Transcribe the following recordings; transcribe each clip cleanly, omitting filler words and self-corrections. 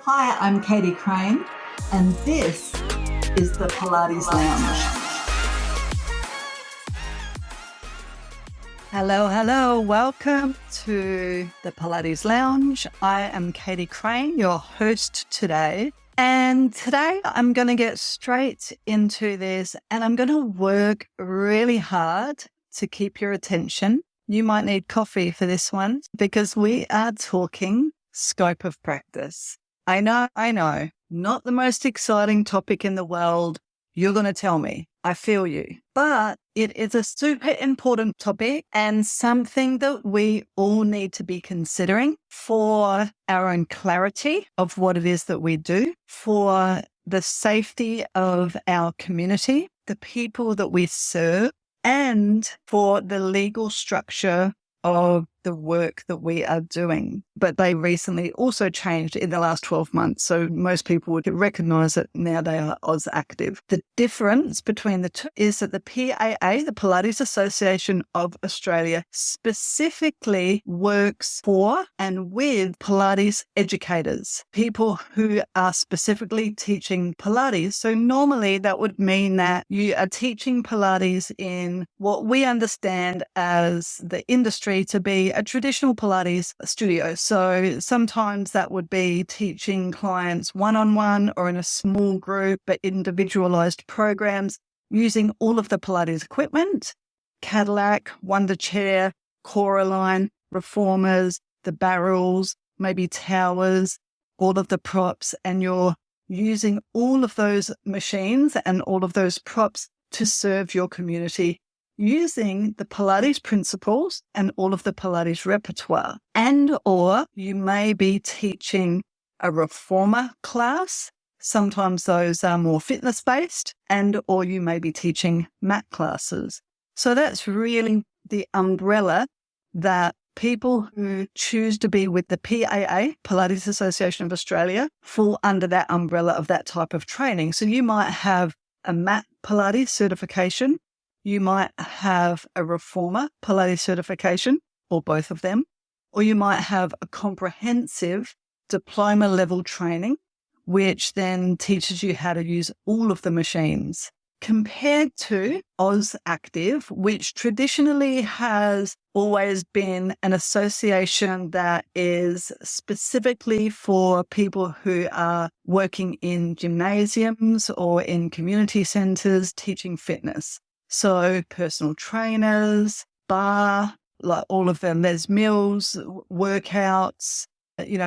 Hi, I'm Katie Crane, and this is the Pilates Lounge. Hello. Welcome to the Pilates Lounge. I am Katie Crane, your host today. And today I'm going to get straight into this and I'm going to work really hard to keep your attention. You might need coffee for this one because we are talking scope of practice. I know, not the most exciting topic in the world. You're going to tell me. I feel you. But it is a super important topic and something that we all need to be considering for our own clarity of what it is that we do, for the safety of our community, the people that we serve, and for the legal structure of the work that we are doing. But they recently also changed in the last 12 months. So most people would recognize it now they are Oz Active. The difference between the two is that the PAA, the Pilates Association of Australia, specifically works for and with Pilates educators, people who are specifically teaching Pilates. So normally that would mean that you are teaching Pilates in what we understand as the industry to be a traditional Pilates studio. So sometimes that would be teaching clients one-on-one or in a small group, but individualized programs using all of the Pilates equipment, Cadillac, Wonder Chair, Coraline, reformers, the barrels, maybe towers, all of the props, and you're using all of those machines and all of those props to serve your community using the Pilates principles and all of the Pilates repertoire. And or you may be teaching a reformer class. Sometimes those are more fitness-based, and or you may be teaching mat classes. So that's really the umbrella that people who choose to be with the PAA, Pilates Association of Australia, fall under that umbrella of that type of training. So you might have a mat Pilates certification. You might have a reformer Pilates certification, or both of them, or you might have a comprehensive diploma level training, which then teaches you how to use all of the machines, compared to Oz Active, which traditionally has always been an association that is specifically for people who are working in gymnasiums or in community centres teaching fitness. So personal trainers, bar, like all of them, Les Mills, workouts,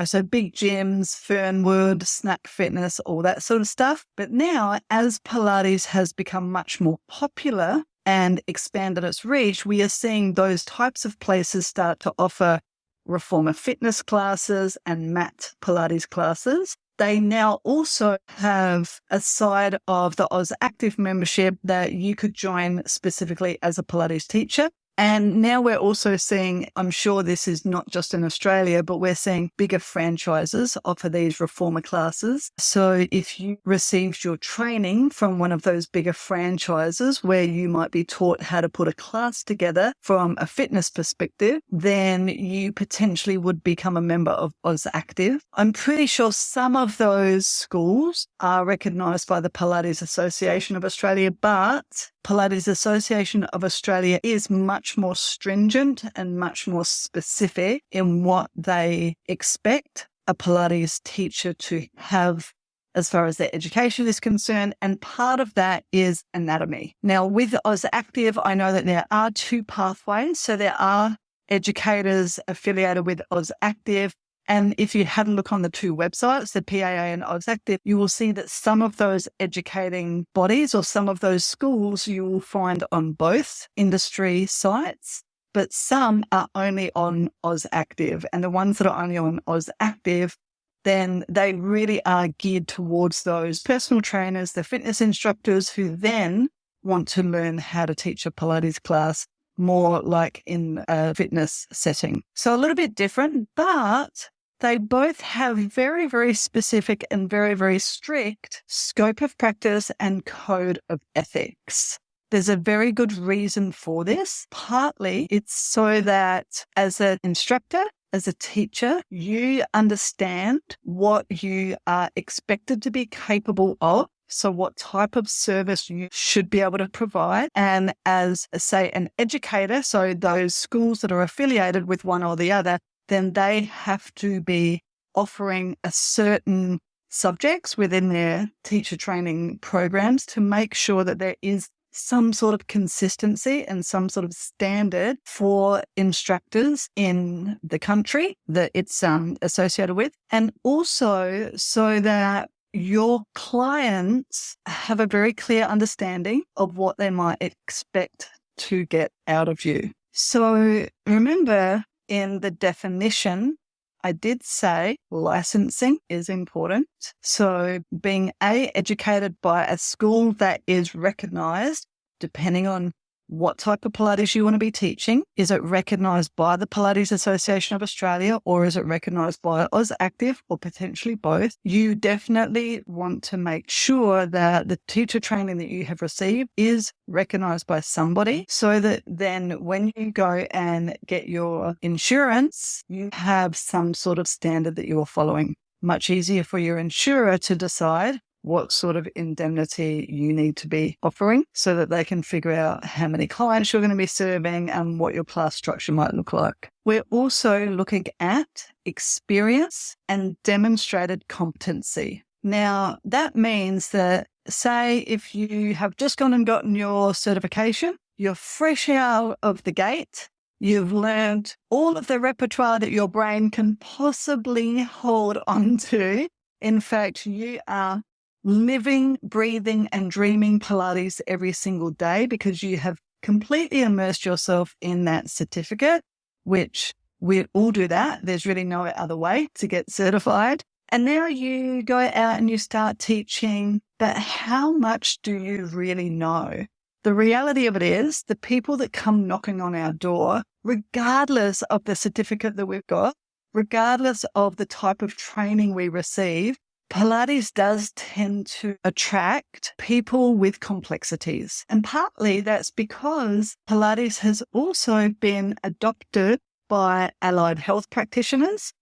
so big gyms, Fernwood, Snack Fitness, all that sort of stuff. But now, as Pilates has become much more popular and expanded its reach, we are seeing those types of places start to offer reformer fitness classes and mat Pilates classes. They now also have a side of the Oz Active membership that you could join specifically as a Pilates teacher. And now we're also seeing, I'm sure this is not just in Australia, but we're seeing bigger franchises offer these reformer classes. So if you received your training from one of those bigger franchises where you might be taught how to put a class together from a fitness perspective, then you potentially would become a member of Oz Active. I'm pretty sure some of those schools are recognised by the Pilates Association of Australia, but Pilates Association of Australia is much more stringent and much more specific in what they expect a Pilates teacher to have as far as their education is concerned. And part of that is anatomy. Now, with Oz Active, I know that there are two pathways. So there are educators affiliated with Oz Active. And if you had a look on the two websites, the PAA and Oz Active, you will see that some of those educating bodies or some of those schools you will find on both industry sites, but some are only on Oz Active. And the ones that are only on Oz Active, then they really are geared towards those personal trainers, the fitness instructors who then want to learn how to teach a Pilates class more like in a fitness setting. So a little bit different, but they both have very, very specific and very, very strict scope of practice and code of ethics. There's a very good reason for this. Partly it's so that as an instructor, as a teacher, you understand what you are expected to be capable of. So what type of service you should be able to provide. And as, say, an educator, so those schools that are affiliated with one or the other, then they have to be offering a certain subjects within their teacher training programs to make sure that there is some sort of consistency and some sort of standard for instructors in the country that it's associated with. And also so that your clients have a very clear understanding of what they might expect to get out of you. So remember, in the definition, I did say licensing is important. So being educated by a school that is recognized, depending on what type of Pilates you want to be teaching. Is it recognized by the Pilates Association of Australia, or is it recognized by AusActive, or potentially both? You definitely want to make sure that the teacher training that you have received is recognized by somebody, so that then when you go and get your insurance, you have some sort of standard that you are following. Much easier for your insurer to decide what sort of indemnity you need to be offering so that they can figure out how many clients you're going to be serving and what your class structure might look like. We're also looking at experience and demonstrated competency. Now, that means that, say, if you have just gone and gotten your certification, you're fresh out of the gate, you've learned all of the repertoire that your brain can possibly hold on to. In fact, you are living, breathing, and dreaming Pilates every single day because you have completely immersed yourself in that certificate, which we all do that. There's really no other way to get certified. And now you go out and you start teaching, but how much do you really know? The reality of it is the people that come knocking on our door, regardless of the certificate that we've got, regardless of the type of training we receive, Pilates does tend to attract people with complexities. And partly that's because Pilates has also been adopted by allied health practitioners.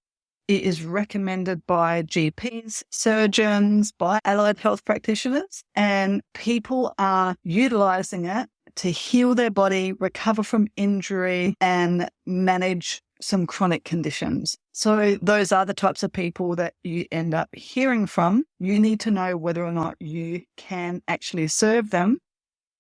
It is recommended by GPs, surgeons, by allied health practitioners, and people are utilizing it to heal their body, recover from injury, and manage some chronic conditions. So those are the types of people that you end up hearing from. You need to know whether or not you can actually serve them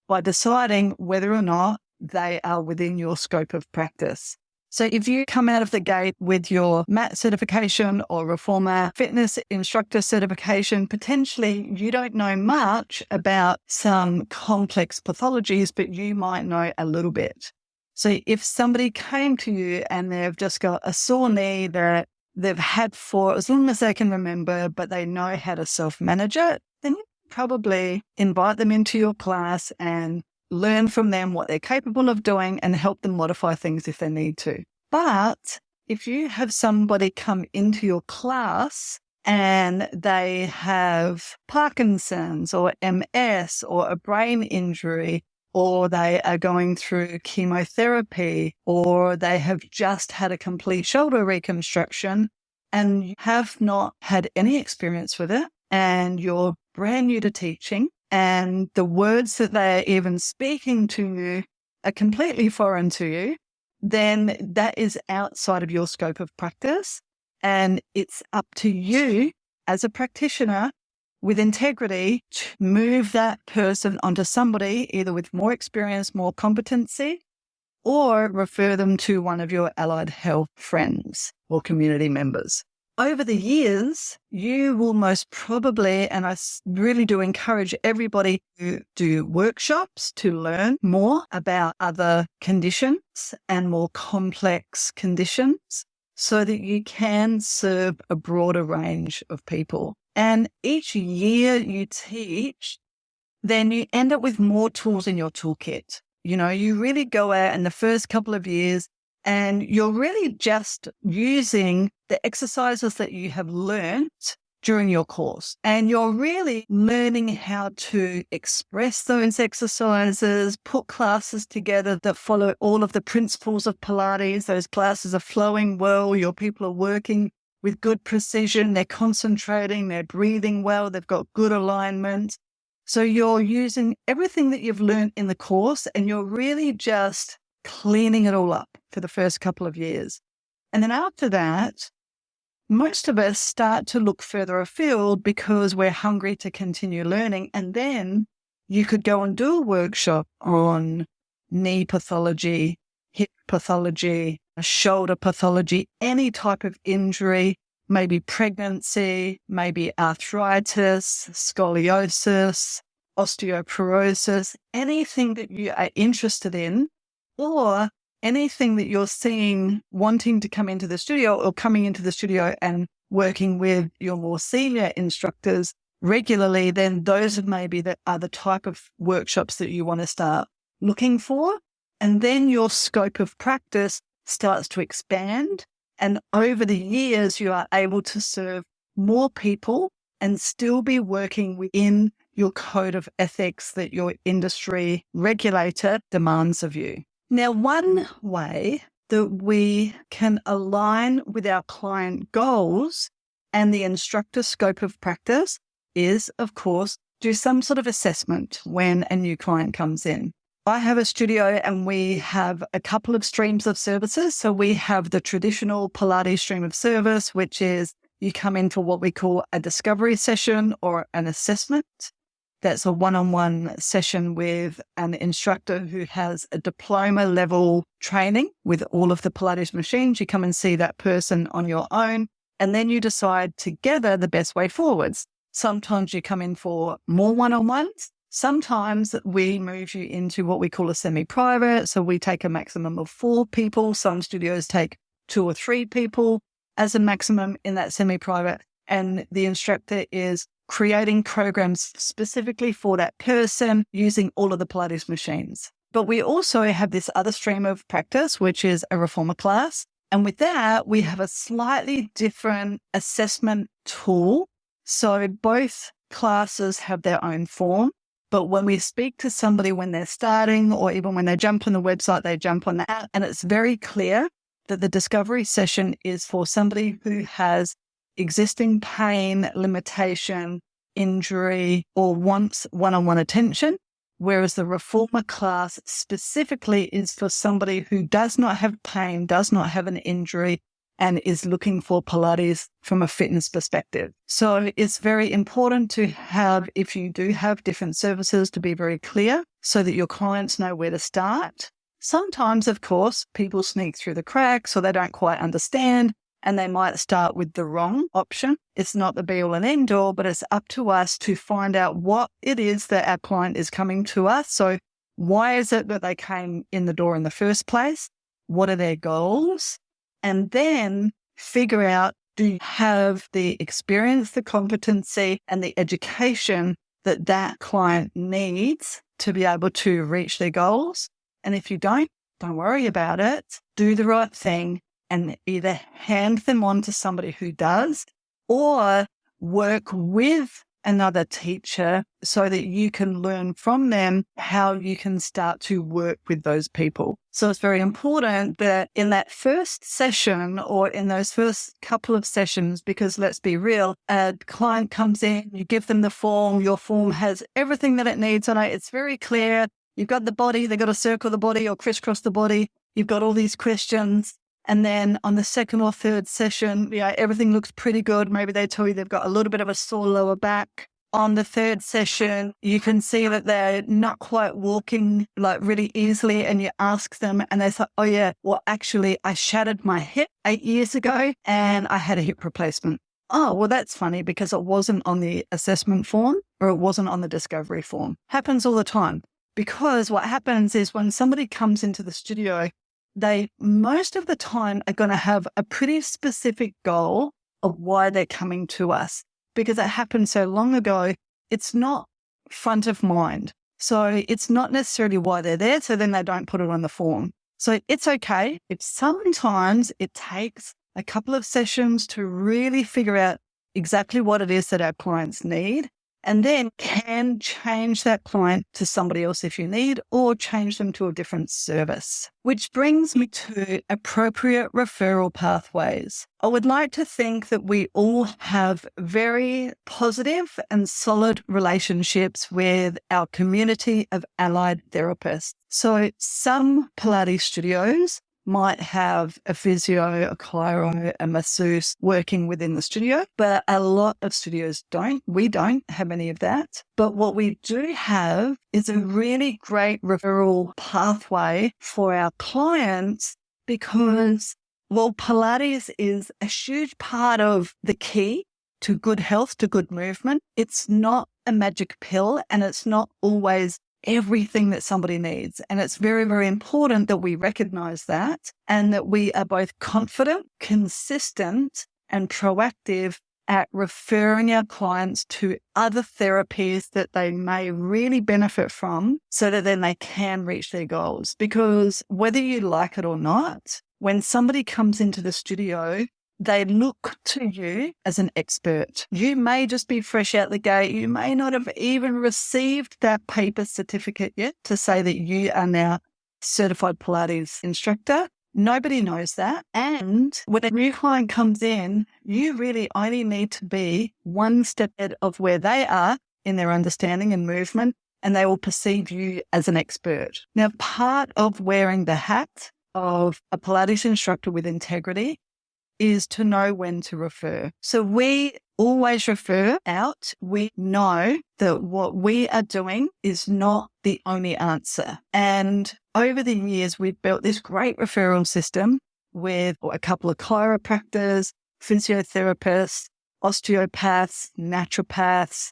by deciding whether or not they are within your scope of practice. So if you come out of the gate with your mat certification or reformer fitness instructor certification, potentially you don't know much about some complex pathologies, but you might know a little bit. So if somebody came to you and they've just got a sore knee that they've had for as long as they can remember, but they know how to self-manage it, then you probably invite them into your class and learn from them what they're capable of doing and help them modify things if they need to. But if you have somebody come into your class and they have Parkinson's or MS or a brain injury, or they are going through chemotherapy, or they have just had a complete shoulder reconstruction and you have not had any experience with it, and you're brand new to teaching, and the words that they're even speaking to you are completely foreign to you, then that is outside of your scope of practice. And it's up to you as a practitioner with integrity to move that person onto somebody either with more experience, more competency, or refer them to one of your allied health friends or community members. Over the years, you will most probably, and I really do encourage everybody to do workshops to learn more about other conditions and more complex conditions so that you can serve a broader range of people. And each year you teach, then you end up with more tools in your toolkit. You really go out in the first couple of years and you're really just using the exercises that you have learned during your course. And you're really learning how to express those exercises, put classes together that follow all of the principles of Pilates. Those classes are flowing well. Your people are working with good precision. They're concentrating, they're breathing well, they've got good alignment. So you're using everything that you've learned in the course and you're really just cleaning it all up for the first couple of years. And then after that, most of us start to look further afield because we're hungry to continue learning. And then you could go and do a workshop on knee pathology, hip pathology, shoulder pathology, any type of injury, maybe pregnancy, maybe arthritis, scoliosis, osteoporosis, anything that you are interested in, or anything that you're seeing wanting to come into the studio or coming into the studio and working with your more senior instructors regularly, then those maybe that are the type of workshops that you want to start looking for. And then your scope of practice starts to expand. And over the years, you are able to serve more people and still be working within your code of ethics that your industry regulator demands of you. Now, one way that we can align with our client goals and the instructor scope of practice is, of course, do some sort of assessment when a new client comes in. I have a studio and we have a couple of streams of services. So we have the traditional Pilates stream of service, which is you come in for what we call a discovery session or an assessment. That's a one-on-one session with an instructor who has a diploma level training with all of the Pilates machines. You come and see that person on your own, and then you decide together the best way forwards. Sometimes you come in for more one-on-ones. Sometimes we move you into what we call a semi-private. So we take a maximum of 4 people. Some studios take 2 or 3 people as a maximum in that semi-private. And the instructor is creating programs specifically for that person using all of the Pilates machines. But we also have this other stream of practice, which is a reformer class. And with that, we have a slightly different assessment tool. So both classes have their own form. But when we speak to somebody when they're starting or even when they jump on the website, they jump on that. And it's very clear that the discovery session is for somebody who has existing pain, limitation, injury, or wants one-on-one attention, whereas the reformer class specifically is for somebody who does not have pain, does not have an injury, and is looking for Pilates from a fitness perspective. So it's very important to have, if you do have different services, to be very clear so that your clients know where to start. Sometimes, of course, people sneak through the cracks or they don't quite understand, and they might start with the wrong option. It's not the be all and end all, but it's up to us to find out what it is that our client is coming to us. So why is it that they came in the door in the first place? What are their goals? And then figure out, do you have the experience, the competency, and the education that that client needs to be able to reach their goals? And if you don't worry about it. Do the right thing and either hand them on to somebody who does or work with another teacher so that you can learn from them how you can start to work with those people. So it's very important that in that first session or in those first couple of sessions, because let's be real, a client comes in, you give them the form, your form has everything that it needs on it. It's very clear. You've got the body, they've got to circle the body or crisscross the body. You've got all these questions. And then on the second or third session, everything looks pretty good. Maybe they tell you they've got a little bit of a sore lower back. On the third session, you can see that they're not quite walking like really easily. And you ask them and they say, oh yeah, well, actually I shattered my hip 8 years ago and I had a hip replacement. Oh, well, that's funny because it wasn't on the assessment form or it wasn't on the discovery form. Happens all the time. Because what happens is when somebody comes into the studio, they most of the time are going to have a pretty specific goal of why they're coming to us. Because it happened so long ago, it's not front of mind. So it's not necessarily why they're there. So then they don't put it on the form. So it's okay if sometimes it takes a couple of sessions to really figure out exactly what it is that our clients need, and then can change that client to somebody else if you need, or change them to a different service. Which brings me to appropriate referral pathways. I would like to think that we all have very positive and solid relationships with our community of allied therapists. So some Pilates studios might have a physio, a chiro, a masseuse working within the studio, but a lot of studios don't. We don't have any of that. But what we do have is a really great referral pathway for our clients because, well, Pilates is a huge part of the key to good health, to good movement. It's not a magic pill, and it's not always everything that somebody needs. And it's very, very important that we recognize that, and that we are both confident, consistent, and proactive at referring our clients to other therapies that they may really benefit from, so that then they can reach their goals. Because whether you like it or not, when somebody comes into the studio, they look to you as an expert. You may just be fresh out the gate. You may not have even received that paper certificate yet to say that you are now certified Pilates instructor. Nobody knows that. And when a new client comes in, you really only need to be one step ahead of where they are in their understanding and movement, and they will perceive you as an expert. Now, part of wearing the hat of a Pilates instructor with integrity is to know when to refer. So we always refer out. We know that what we are doing is not the only answer. And over the years, we've built this great referral system with a couple of chiropractors, physiotherapists, osteopaths, naturopaths,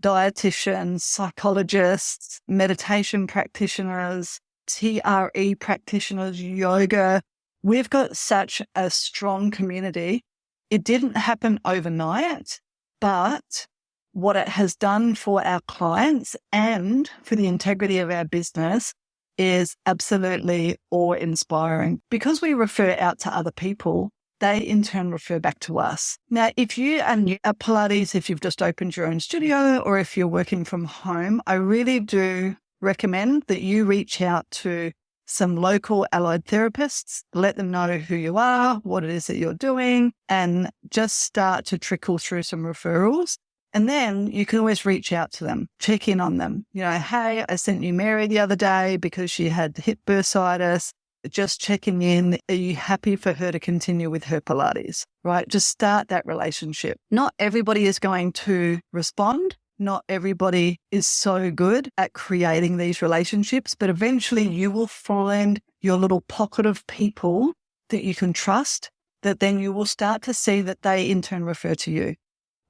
dietitians, psychologists, meditation practitioners, TRE practitioners, yoga. We've got such a strong community. It didn't happen overnight, but what it has done for our clients and for the integrity of our business is absolutely awe-inspiring. Because we refer out to other people, they in turn refer back to us. Now, if you are new at Pilates, if you've just opened your own studio, or if you're working from home, I really do recommend that you reach out to some local allied therapists, let them know who you are, what it is that you're doing, and just start to trickle through some referrals. And then you can always reach out to them, check in on them. You know, hey, I sent you Mary the other day because she had hip bursitis. Just checking in. Are you happy for her to continue with her Pilates? Right? Just start that relationship. Not everybody is going to respond. Not everybody is so good at creating these relationships, but eventually you will find your little pocket of people that you can trust, that then you will start to see that they in turn refer to you.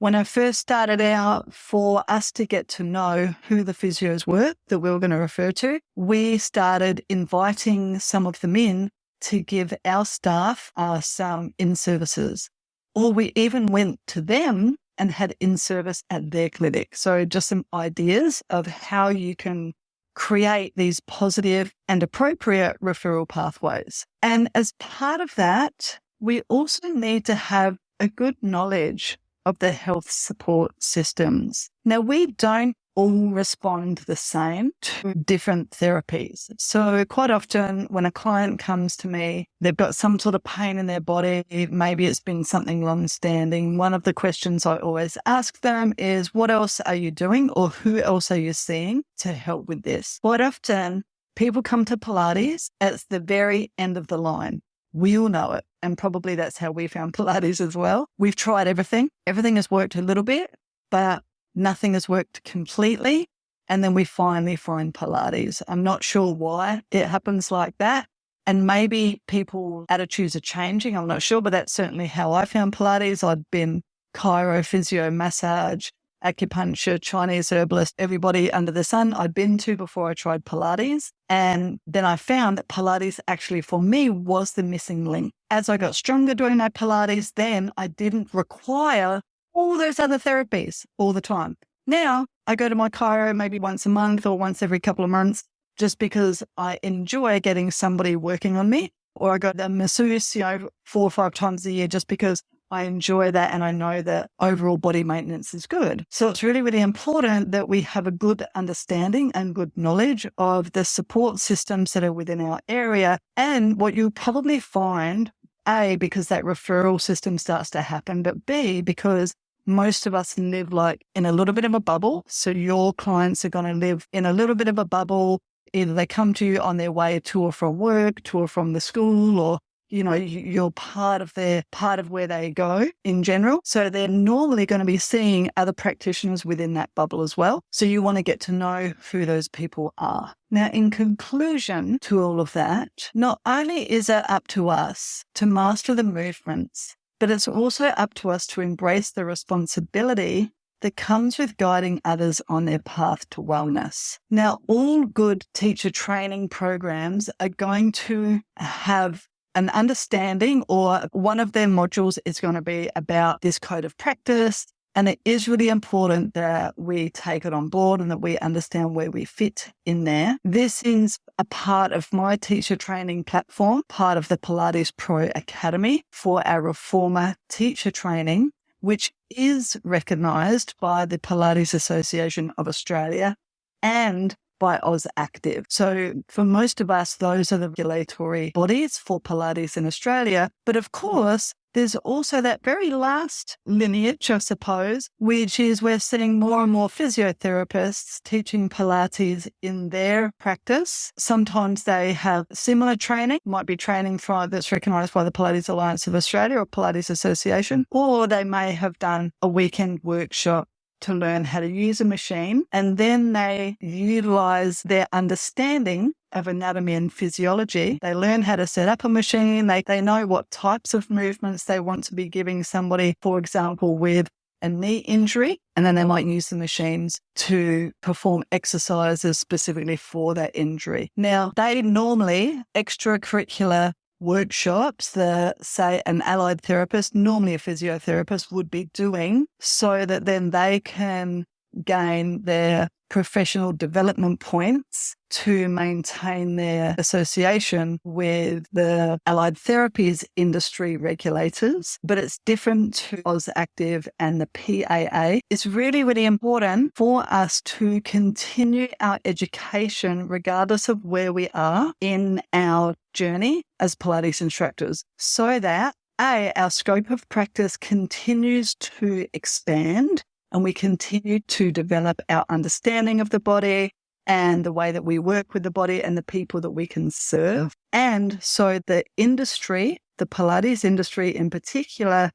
When I first started out, for us to get to know who the physios were that we were going to refer to, we started inviting some of them in to give our staff some in-services. Or we even went to them and had in-service at their clinic. So just some ideas of how you can create these positive and appropriate referral pathways. And as part of that, we also need to have a good knowledge of the health support systems. Now, we don't all respond the same to different therapies. So quite often when a client comes to me, they've got some sort of pain in their body. Maybe it's been something long-standing. One of the questions I always ask them is, what else are you doing, or who else are you seeing to help with this? Quite often people come to Pilates at the very end of the line. We all know it. And probably that's how we found Pilates as well. We've tried everything. Everything has worked a little bit, but nothing has worked completely. And then we finally find Pilates. I'm not sure why it happens like that. And maybe people's attitudes are changing. I'm not sure, but that's certainly how I found Pilates. I'd been chiro, physio, massage, acupuncture, Chinese herbalist, everybody under the sun I'd been to before I tried Pilates. And then I found that Pilates actually for me was the missing link. As I got stronger doing my Pilates, then I didn't require all those other therapies all the time. Now I go to my chiro maybe once a month or once every couple of months, just because I enjoy getting somebody working on me. Or I go to the masseuse, 4 or 5 times a year, just because I enjoy that, and I know that overall body maintenance is good. So it's really, really important that we have a good understanding and good knowledge of the support systems that are within our area. And what you'll probably find, A, because that referral system starts to happen, but B, because most of us live like in a little bit of a bubble. So your clients are going to live in a little bit of a bubble. Either they come to you on their way to or from work, to or from the school, or you're part of where they go in general. So they're normally going to be seeing other practitioners within that bubble as well. So you want to get to know who those people are. Now, in conclusion to all of that, not only is it up to us to master the movements, but it's also up to us to embrace the responsibility that comes with guiding others on their path to wellness. Now, all good teacher training programs are going to have an understanding, or one of their modules is going to be about this code of practice. And it is really important that we take it on board and that we understand where we fit in there. This is a part of my teacher training platform, part of the Pilates Pro Academy for our reformer teacher training, which is recognised by the Pilates Association of Australia and by Oz Active. So for most of us, those are the regulatory bodies for Pilates in Australia. But of course, there's also that very last lineage, I suppose, which is we're seeing more and more physiotherapists teaching Pilates in their practice. Sometimes they have similar training, might be training that's recognised by the Pilates Alliance of Australia or Pilates Association, or they may have done a weekend workshop to learn how to use a machine, and then they utilize their understanding of anatomy and physiology. They learn how to set up a machine. They know what types of movements they want to be giving somebody, for example, with a knee injury, and then they might use the machines to perform exercises specifically for that injury. Now, they normally extracurricular workshops that, say, an allied therapist, normally a physiotherapist, would be doing, so that then they can gain their professional development points to maintain their association with the allied therapies industry regulators. But it's different to Oz Active and the PAA. It's really, really important for us to continue our education regardless of where we are in our journey as Pilates instructors, so that our scope of practice continues to expand and we continue to develop our understanding of the body and the way that we work with the body and the people that we can serve. And so the industry, the Pilates industry in particular,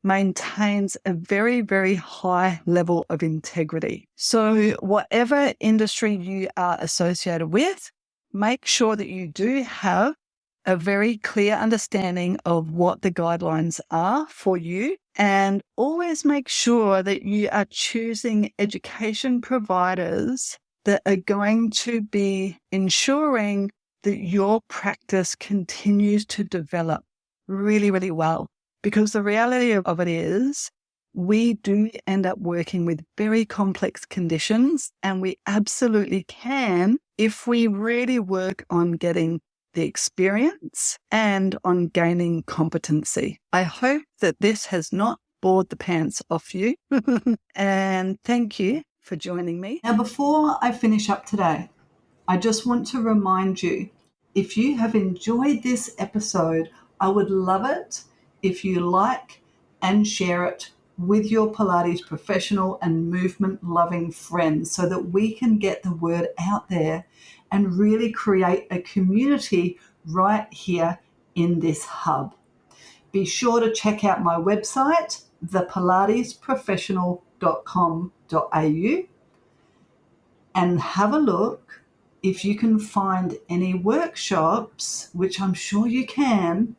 maintains a very, very high level of integrity. So whatever industry you are associated with, make sure that you do have a very clear understanding of what the guidelines are for you, and always make sure that you are choosing education providers that are going to be ensuring that your practice continues to develop really, really well. Because the reality of it is, we do end up working with very complex conditions, and we absolutely can if we really work on getting the experience and on gaining competency. I hope that this has not bored the pants off you. And thank you for joining me. Now, before I finish up today, I just want to remind you, if you have enjoyed this episode, I would love it if you like and share it with your Pilates professional and movement loving friends, so that we can get the word out there and really create a community right here in this hub. Be sure to check out my website, thepilatesprofessional.com.au, and have a look if you can find any workshops, which I'm sure you can,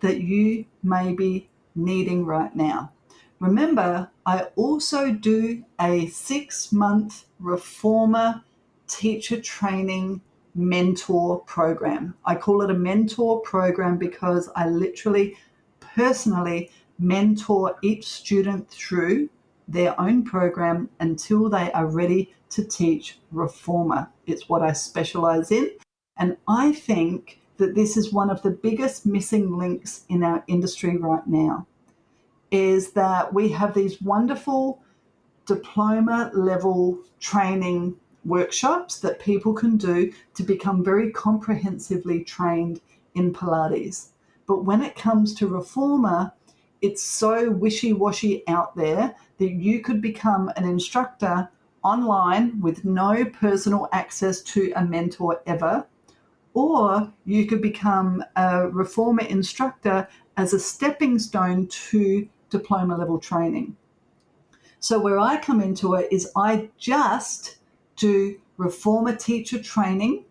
that you may be needing right now. Remember, I also do a 6-month reformer teacher training mentor program. I call it a mentor program because I literally personally mentor each student through their own program until they are ready to teach reformer. It's what I specialize in. And I think that this is one of the biggest missing links in our industry right now. is that we have these wonderful diploma level training workshops that people can do to become very comprehensively trained in Pilates. But when it comes to reformer, it's so wishy-washy out there that you could become an instructor online with no personal access to a mentor ever, or you could become a reformer instructor as a stepping stone to diploma level training. So where I come into it is I just do reformer teacher training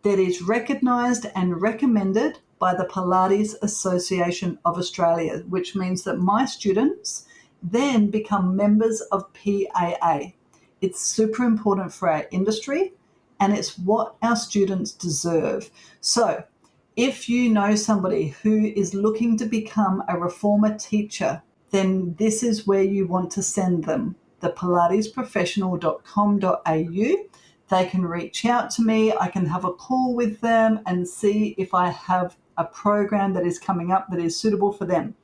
that is recognised and recommended by the Pilates Association of Australia, which means that my students then become members of PAA. It's super important for our industry and it's what our students deserve. So if you know somebody who is looking to become a reformer teacher, then this is where you want to send them, the pilatesprofessional.com.au. They can reach out to me. I can have a call with them and see if I have a program that is coming up that is suitable for them.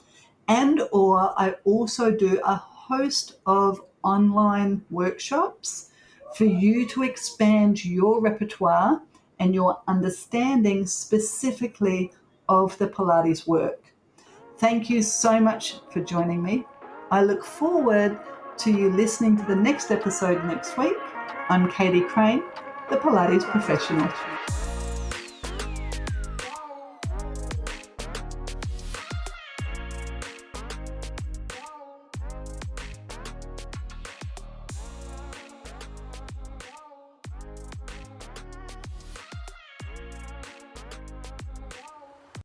And or I also do a host of online workshops for you to expand your repertoire and your understanding specifically of the Pilates work. Thank you so much for joining me. I look forward to you listening to the next episode next week. I'm Katie Crane, the Pilates Professional.